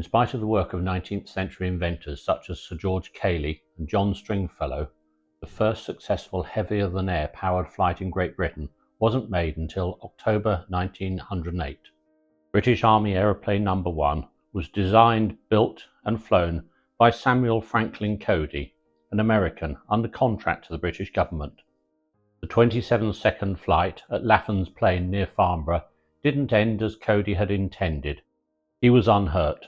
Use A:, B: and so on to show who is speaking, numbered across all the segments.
A: spite of the work of 19th century inventors such as Sir George Cayley and John Stringfellow, the first successful heavier-than-air powered flight in Great Britain wasn't made until October 1908. British Army Aeroplane No. 1 was designed, built and flown by Samuel Franklin Cody, an American under contract to the British government. The 27-second flight at Laffan's Plain near Farnborough didn't end as Cody had intended. He was unhurt.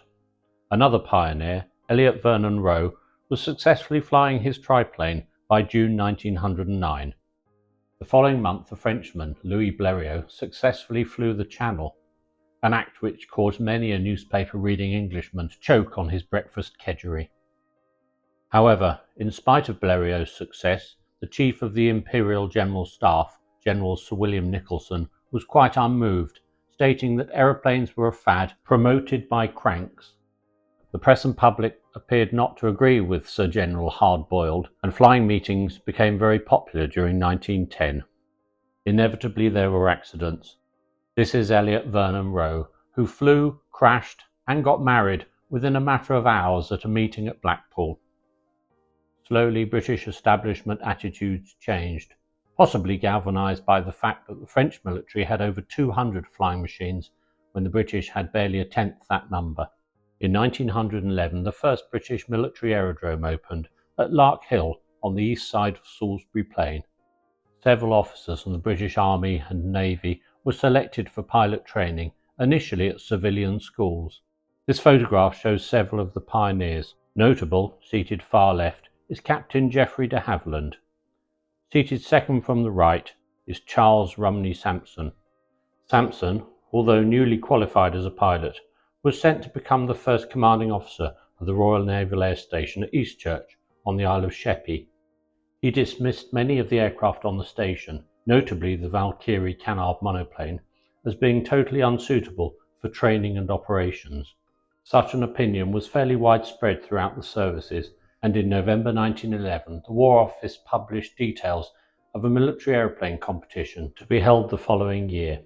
A: Another pioneer, Elliott Vernon Roe, was successfully flying his triplane by June 1909. The following month, the Frenchman Louis Blériot successfully flew the Channel, an act which caused many a newspaper-reading Englishman to choke on his breakfast kedgeree. However, in spite of Blériot's success, the Chief of the Imperial General Staff, General Sir William Nicholson, was quite unmoved, stating that aeroplanes were a fad promoted by cranks. The press and public appeared not to agree with Sir General Hardboiled, and flying meetings became very popular during 1910. Inevitably there were accidents. This is Elliott Vernon Roe, who flew, crashed and got married within a matter of hours at a meeting at Blackpool. Slowly British establishment attitudes changed, possibly galvanised by the fact that the French military had over 200 flying machines when the British had barely a tenth that number. In 1911, the first British military aerodrome opened at Larkhill on the east side of Salisbury Plain. Several officers from the British Army and Navy were selected for pilot training, initially at civilian schools. This photograph shows several of the pioneers. Notable, seated far left, is Captain Geoffrey de Havilland. Seated second from the right is Charles Rumney Sampson. Sampson, although newly qualified as a pilot, was sent to become the first commanding officer of the Royal Naval Air Station at Eastchurch on the Isle of Sheppey. He dismissed many of the aircraft on the station, notably the Valkyrie canard monoplane, as being totally unsuitable for training and operations. Such an opinion was fairly widespread throughout the services, and in November 1911 the War Office published details of a military aeroplane competition to be held the following year.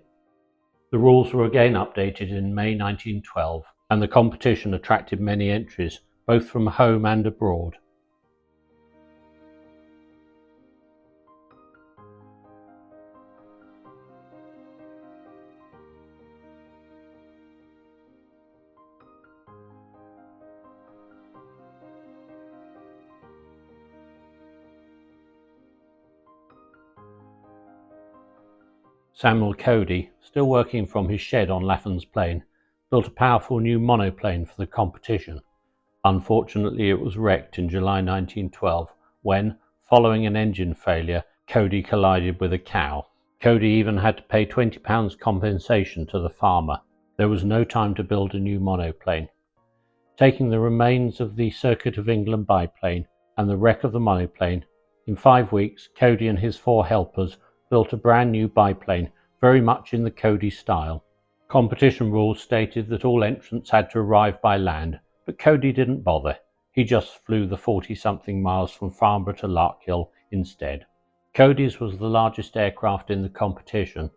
A: The rules were again updated in May 1912, and the competition attracted many entries, both from home and abroad. Samuel Cody, still working from his shed on Laffan's Plain, built a powerful new monoplane for the competition. Unfortunately, it was wrecked in July 1912 when, following an engine failure, Cody collided with a cow. Cody even had to pay £20 compensation to the farmer. There was no time to build a new monoplane. Taking the remains of the Circuit of England biplane and the wreck of the monoplane, in 5 weeks Cody and his 4 helpers built a brand new biplane, very much in the Cody style. Competition rules stated that all entrants had to arrive by land, but Cody didn't bother. He just flew the 40-something miles from Farnborough to Larkhill instead. Cody's was the largest aircraft in the competition.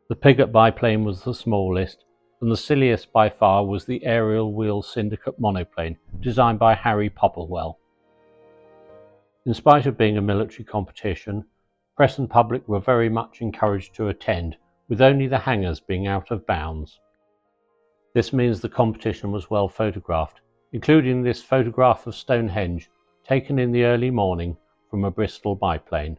A: The Piggott biplane was the smallest, and the silliest by far was the aerial wheel syndicate monoplane, designed by Harry Popplewell. In spite of being a military competition, press and public were very much encouraged to attend, with only the hangars being out of bounds. This means the competition was well photographed, including this photograph of Stonehenge, taken in the early morning from a Bristol biplane.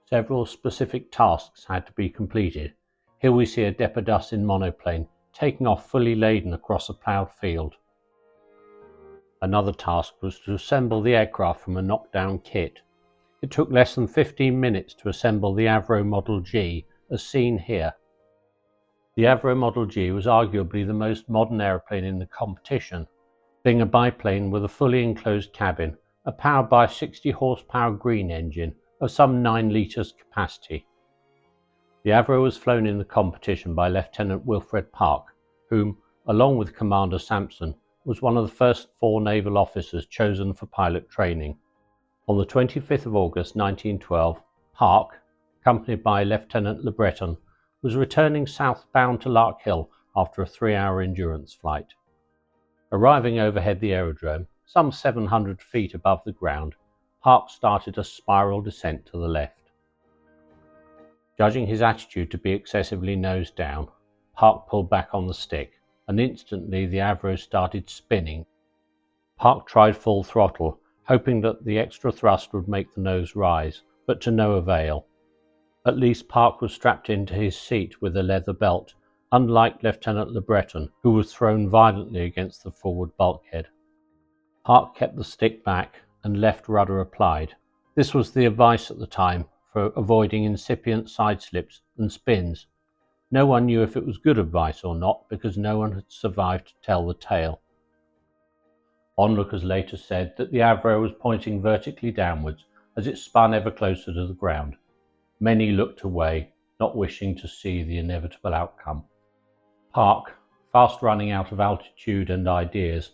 A: Several specific tasks had to be completed. Here we see a Deperdussin monoplane taking off fully laden across a ploughed field. Another task was to assemble the aircraft from a knockdown kit. It took less than 15 minutes to assemble the Avro Model G, as seen here. The Avro Model G was arguably the most modern aeroplane in the competition, being a biplane with a fully enclosed cabin, powered by a 60 horsepower green engine of some 9 litres capacity. The Avro was flown in the competition by Lieutenant Wilfred Parke, whom, along with Commander Sampson, was one of the first 4 naval officers chosen for pilot training. On the 25th of August 1912, Parke, accompanied by Lieutenant Le Breton, was returning southbound to Larkhill after a 3-hour endurance flight. Arriving overhead the aerodrome, some 700 feet above the ground, Parke started a spiral descent to the left. Judging his attitude to be excessively nose down, Parke pulled back on the stick, and instantly the Avro started spinning. Parke tried full throttle, hoping that the extra thrust would make the nose rise, but to no avail. At least Parke was strapped into his seat with a leather belt, unlike Lieutenant Le Breton, who was thrown violently against the forward bulkhead. Parke kept the stick back and left rudder applied. This was the advice at the time for avoiding incipient side slips and spins. No one knew if it was good advice or not, because no one had survived to tell the tale. Onlookers later said that the Avro was pointing vertically downwards as it spun ever closer to the ground. Many looked away, not wishing to see the inevitable outcome. Parke, fast running out of altitude and ideas,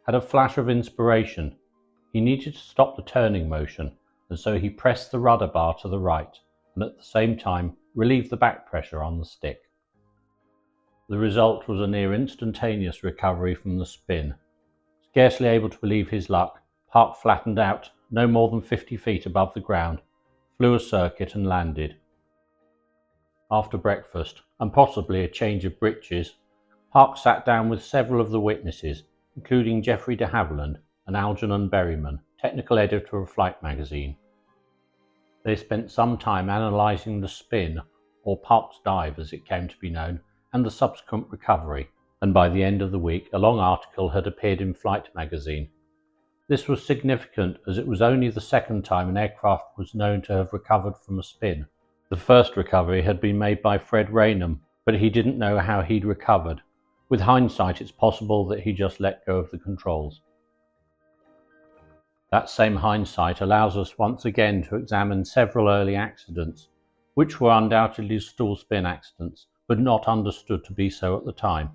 A: had a flash of inspiration. He needed to stop the turning motion, and so he pressed the rudder bar to the right and at the same time relieved the back pressure on the stick. The result was a near instantaneous recovery from the spin. Scarcely able to believe his luck, Parke flattened out no more than 50 feet above the ground, flew a circuit and landed. After breakfast, and possibly a change of breeches, Parke sat down with several of the witnesses, including Geoffrey de Havilland and Algernon Berryman, technical editor of Flight magazine. They spent some time analysing the spin, or Parke's dive as it came to be known, and the subsequent recovery, and by the end of the week a long article had appeared in Flight magazine. This was significant as it was only the second time an aircraft was known to have recovered from a spin. The first recovery had been made by Fred Raynham, but he didn't know how he'd recovered. With hindsight, it's possible that he just let go of the controls. That same hindsight allows us once again to examine several early accidents, which were undoubtedly stall spin accidents, but not understood to be so at the time.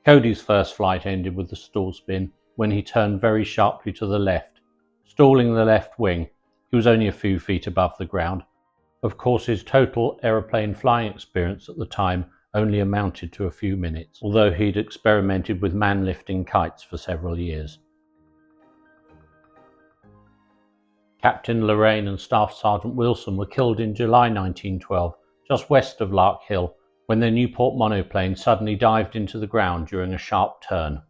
A: Cody's first flight ended with the stall spin when he turned very sharply to the left, stalling the left wing. He was only a few feet above the ground. Of course, his total aeroplane flying experience at the time only amounted to a few minutes, although he'd experimented with man-lifting kites for several years. Captain Lorraine and Staff Sergeant Wilson were killed in July 1912, just west of Larkhill, when their Newport monoplane suddenly dived into the ground during a sharp turn.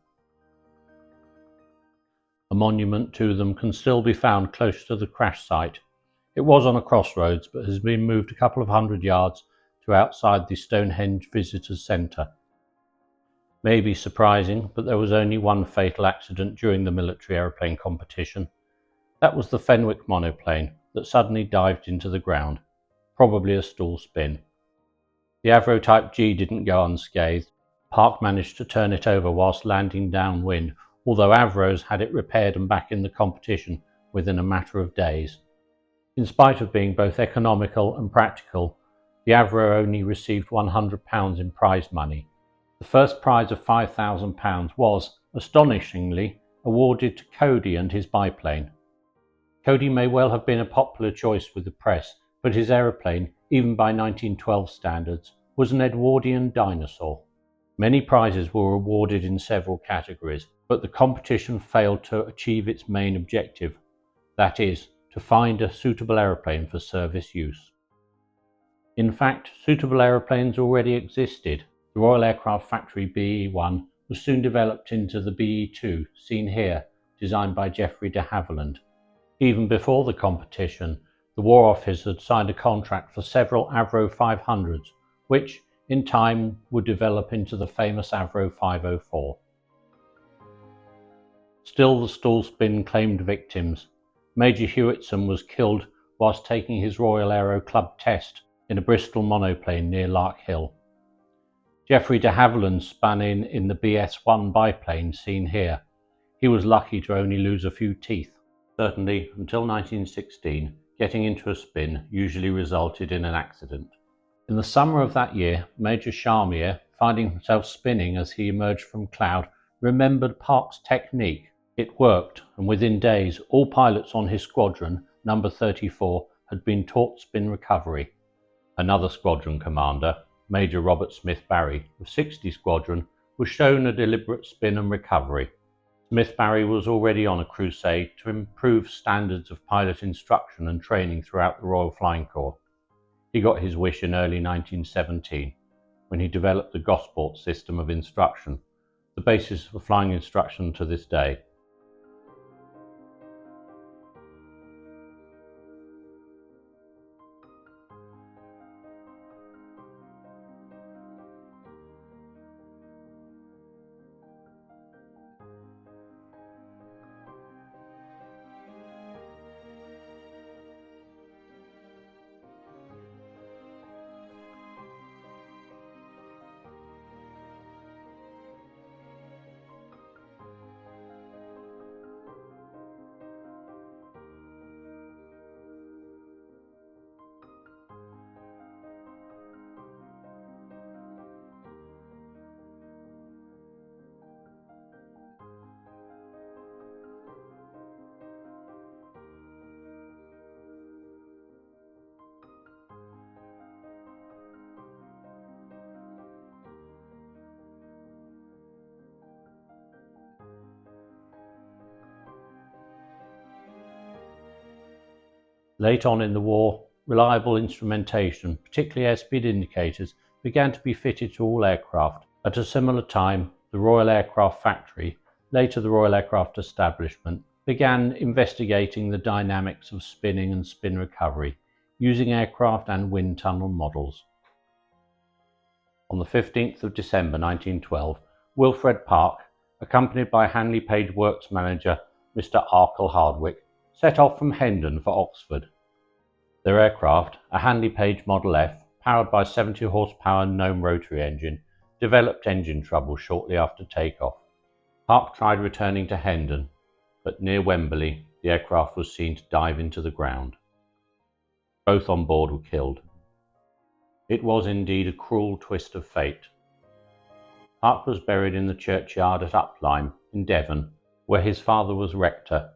A: A monument to them can still be found close to the crash site. It was on a crossroads, but has been moved a couple of 100 yards to outside the Stonehenge Visitors Centre. May be surprising, but there was only one fatal accident during the military aeroplane competition. That was the Fenwick monoplane that suddenly dived into the ground, probably a stall spin. The Avro Type G didn't go unscathed. Parke managed to turn it over whilst landing downwind, although Avros had it repaired and back in the competition within a matter of days. In spite of being both economical and practical, the Avro only received £100 in prize money. The first prize of £5,000 was, astonishingly, awarded to Cody and his biplane. Cody may well have been a popular choice with the press, but his aeroplane, even by 1912 standards, was an Edwardian dinosaur. Many prizes were awarded in several categories, but the competition failed to achieve its main objective, that is, to find a suitable aeroplane for service use. In fact, suitable aeroplanes already existed. The Royal Aircraft Factory BE-1 was soon developed into the BE-2, seen here, designed by Geoffrey de Havilland. Even before the competition, the War Office had signed a contract for several Avro 500s, which, in time, would develop into the famous Avro 504. Still, the stall spin claimed victims. Major Hewitson was killed whilst taking his Royal Aero Club test in a Bristol monoplane near Larkhill. Geoffrey de Havilland spun in the BS-1 biplane seen here. He was lucky to only lose a few teeth. Certainly, until 1916, getting into a spin usually resulted in an accident. In the summer of that year, Major Charmier, finding himself spinning as he emerged from cloud, remembered Parke's technique. It worked, and within days, all pilots on his squadron, number 34, had been taught spin recovery. Another squadron commander, Major Robert Smith Barry of 60 Squadron was shown a deliberate spin and recovery. Smith Barry was already on a crusade to improve standards of pilot instruction and training throughout the Royal Flying Corps. He got his wish in early 1917 when he developed the Gosport system of instruction, the basis for flying instruction to this day. Late on in the war, reliable instrumentation, particularly airspeed indicators, began to be fitted to all aircraft. At a similar time, the Royal Aircraft Factory, later the Royal Aircraft Establishment, began investigating the dynamics of spinning and spin recovery, using aircraft and wind tunnel models. On the 15th of December 1912, Wilfred Parke, accompanied by Hanley Page Works manager Mr. Larkhill Hardwick, set off from Hendon for Oxford. Their aircraft, a Hanley Page Model F, powered by 70 horsepower Gnome rotary engine, developed engine trouble shortly after takeoff. Parke tried returning to Hendon, but near Wembley the aircraft was seen to dive into the ground. Both on board were killed. It was indeed a cruel twist of fate. Parke was buried in the churchyard at Uplyme in Devon, where his father was rector.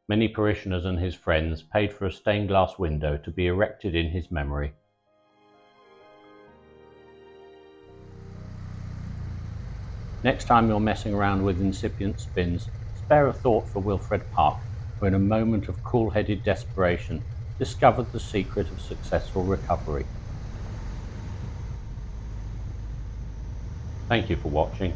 A: Many parishioners and his friends paid for a stained glass window to be erected in his memory. Next time you're messing around with incipient spins, spare a thought for Wilfred Parke, who in a moment of cool-headed desperation discovered the secret of successful recovery. Thank you for watching.